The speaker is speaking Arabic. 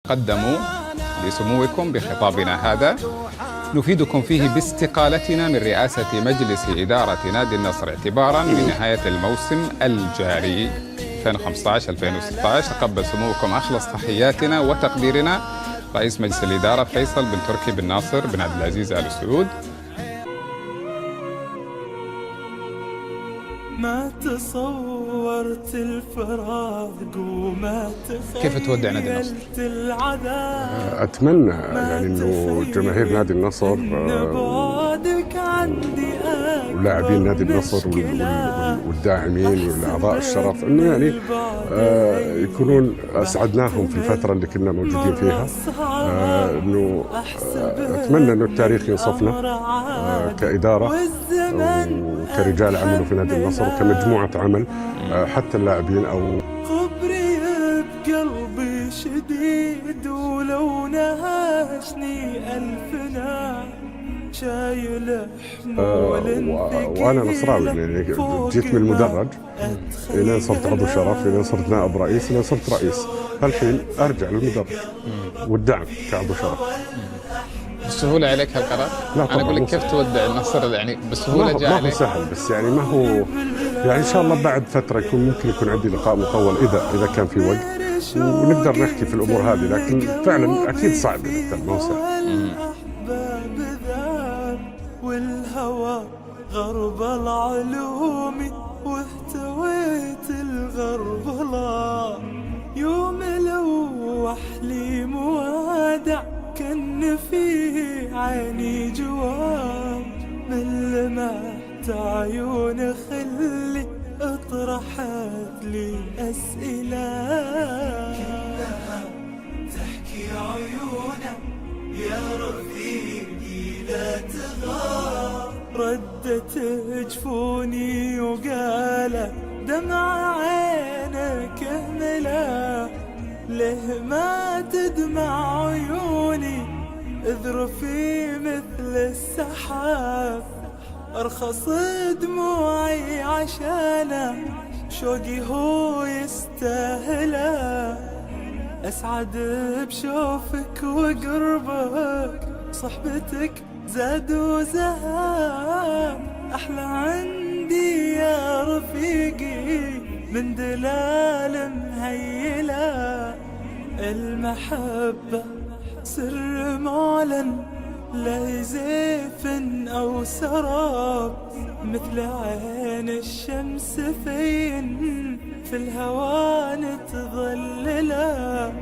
قدموا لسموكم بخطابنا هذا نفيدكم فيه باستقالتنا من رئاسة مجلس إدارة نادي النصر اعتبارا بنهاية الموسم الجاري 2015-2016. تقبل سموكم أخلص تحياتنا وتقديرنا رئيس مجلس الإدارة فيصل بن تركي بن ناصر بن عبد العزيز آل سعود. ما تصورت الفراق وما تخيلت كيف تودع نادي النصر؟ أتمنى يعني إنه جماهير نادي النصر ولاعبين نادي النصر والداعمين والأعضاء الشرف إنه يعني يكونون أسعدناهم في الفترة اللي كنا موجودين فيها. إنه أتمنى إنه التاريخ ينصفنا كإدارة وكرجال عملوا في نادي النصر وكمجموعة عمل حتى اللاعبين أو خبري بقلبي شديد ولو نهشني ألفنا شايل حمول وأنا نصراوي يعني جيت من المدرج إلى صرت عضو شرف إلى صرت نائب رئيس إلى صرت رئيس. الحين أرجع للمدرج والدعم كعضو شرف. بسهولة عليك هالقرار؟ أنا أقول لك كيف تودع النصر يعني بسهولة جاء عليك؟ ما هو سهل بس يعني ما هو يعني إن شاء الله بعد فترة ممكن يكون عندي لقاء مطول إذا كان في وقت ونقدر نحكي في الأمور هذه، لكن فعلا أكيد صعب ما هو سهل. والهوى غرب العلوم واهتويت الغرب لا يوم لوح لي موادع كان فيه عيني جواب من لمعت عيون خلي اطرحت لي أسئلة كلها تحكي عيونها يا رفيقي لا تغار ردت جفوني وقال دمع عينك اهملا ليه ما تدمع عيوني اذرفي مثل السحاب ارخص دموعي عشانه شوقي هو يستاهله اسعد بشوفك وقربك صحبتك زاد وزهاب احلى عندي يا رفيقي من دلال مهيلة المحبة سر معلن لا زيف أو سراب مثل عين الشمس في الهوى نتظللا